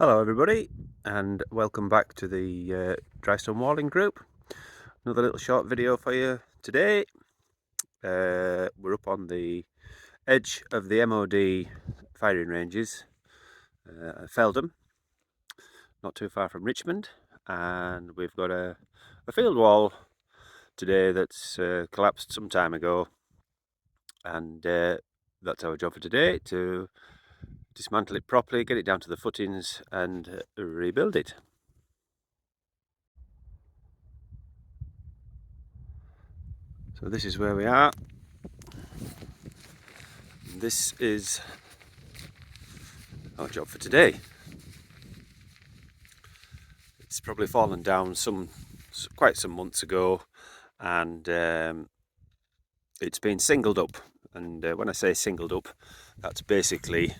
Hello everybody, and welcome back to the dry stone walling group. Another little short video for you today. We're up on the edge of the MOD firing ranges, Feldham, not too far from Richmond, and we've got a field wall today that's collapsed some time ago, and that's our job for today, to dismantle it properly, get it down to the footings and rebuild it. So this is where we are. This is our job for today. It's probably fallen down quite some months ago, and it's been singled up. And when I say singled up, that's basically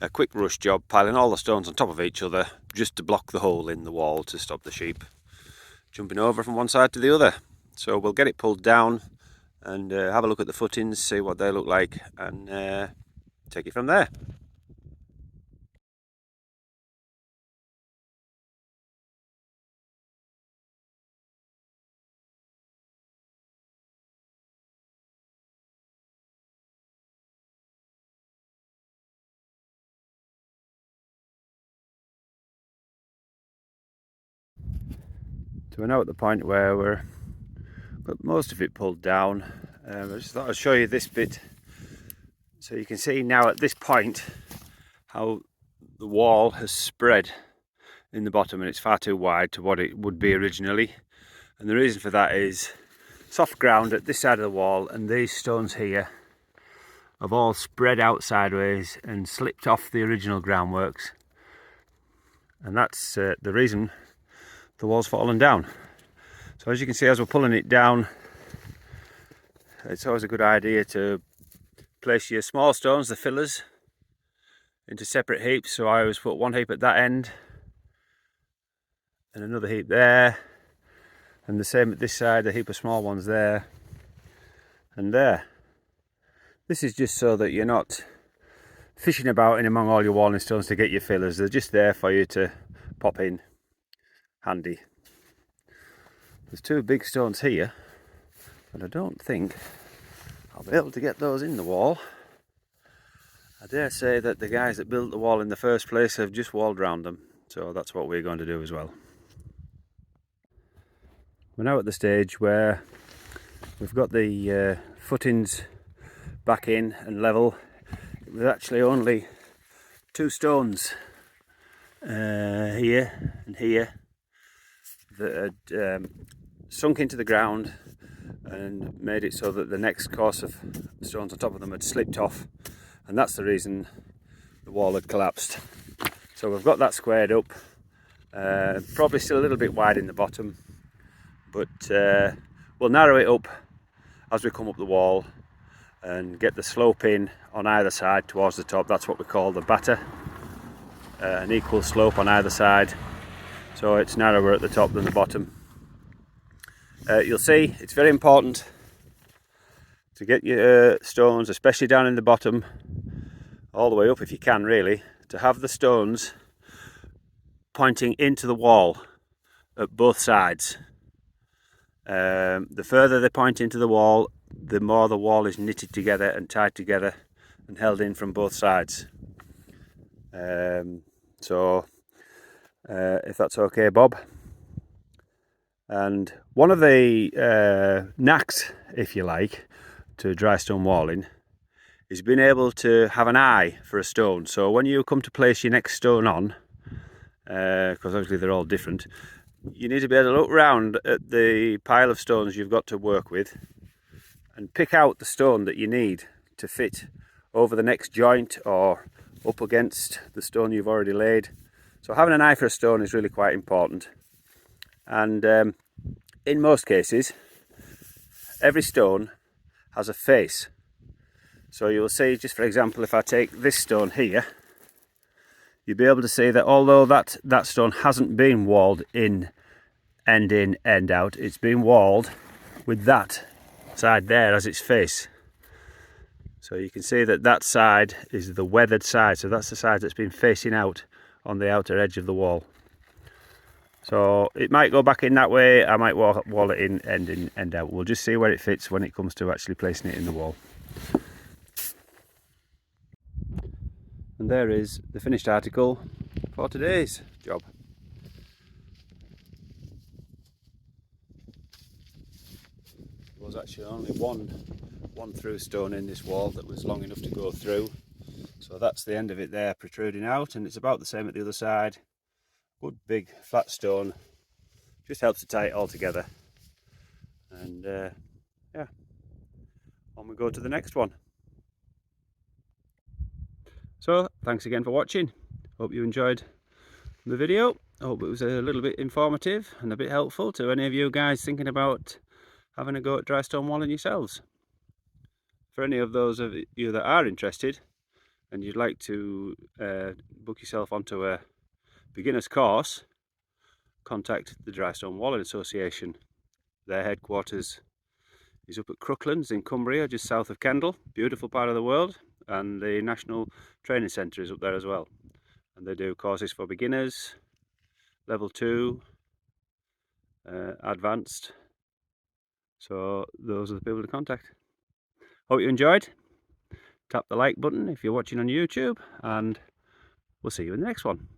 a quick rush job, piling all the stones on top of each other just to block the hole in the wall to stop the sheep jumping over from one side to the other. So we'll get it pulled down and have a look at the footings, see what they look like, and take it from there. So we're now at the point where we're got most of it pulled down. I just thought I'd show you this bit so you can see now at this point how the wall has spread in the bottom, and it's far too wide to what it would be originally. And the reason for that is soft ground at this side of the wall, and these stones here have all spread out sideways and slipped off the original groundworks, and that's the reason the wall's fallen down. So as you can see, as we're pulling it down, it's always a good idea to place your small stones, the fillers, into separate heaps. So I always put one heap at that end and another heap there, and the same at this side, a heap of small ones there and there. This is just so that you're not fishing about in among all your walling stones to get your fillers. They're just there for you to pop in handy. There's two big stones here, but I don't think I'll be able to get those in the wall. I dare say that the guys that built the wall in the first place have just walled round them, so that's what we're going to do as well. We're now at the stage where we've got the footings back in and level. It was actually only two stones here and here that had sunk into the ground and made it so that the next course of stones on top of them had slipped off, and that's the reason the wall had collapsed. So we've got that squared up, probably still a little bit wide in the bottom, but we'll narrow it up as we come up the wall and get the slope in on either side towards the top. That's what we call the batter, an equal slope on either side, so it's narrower at the top than the bottom. You'll see it's very important to get your stones, especially down in the bottom, all the way up if you can really, to have the stones pointing into the wall at both sides. The further they point into the wall, the more the wall is knitted together and tied together and held in from both sides. So if that's okay, Bob. And one of the knacks, if you like, to dry stone walling is being able to have an eye for a stone. So when you come to place your next stone on, because obviously they're all different, you need to be able to look round at the pile of stones you've got to work with and pick out the stone that you need to fit over the next joint or up against the stone you've already laid. So having an eye for a stone is really quite important. And in most cases, every stone has a face. So you'll see, just for example, if I take this stone here, you'll be able to see that although that stone hasn't been walled in, end out, it's been walled with that side there as its face. So you can see that that side is the weathered side, so that's the side that's been facing out on the outer edge of the wall. So it might go back in that way, I might wall it in, end out. We'll just see where it fits when it comes to actually placing it in the wall. And there is the finished article for today's job. There was actually only one through stone in this wall that was long enough to go through. So that's the end of it there, protruding out, and it's about the same at the other side. Good big flat stone, just helps to tie it all together. And yeah, on we go to the next one. So thanks again for watching. Hope you enjoyed the video. Hope it was a little bit informative and a bit helpful to any of you guys thinking about having a go at dry stone walling yourselves. For any of those of you that are interested and you'd like to book yourself onto a beginner's course, contact the Dry Stone Walling Association. Their headquarters is up at Crooklands in Cumbria, just south of Kendal. Beautiful part of the world, and the National Training Centre is up there as well. And they do courses for beginners, level 2, advanced. So those are the people to contact. Hope you enjoyed. Tap the like button if you're watching on YouTube, and we'll see you in the next one.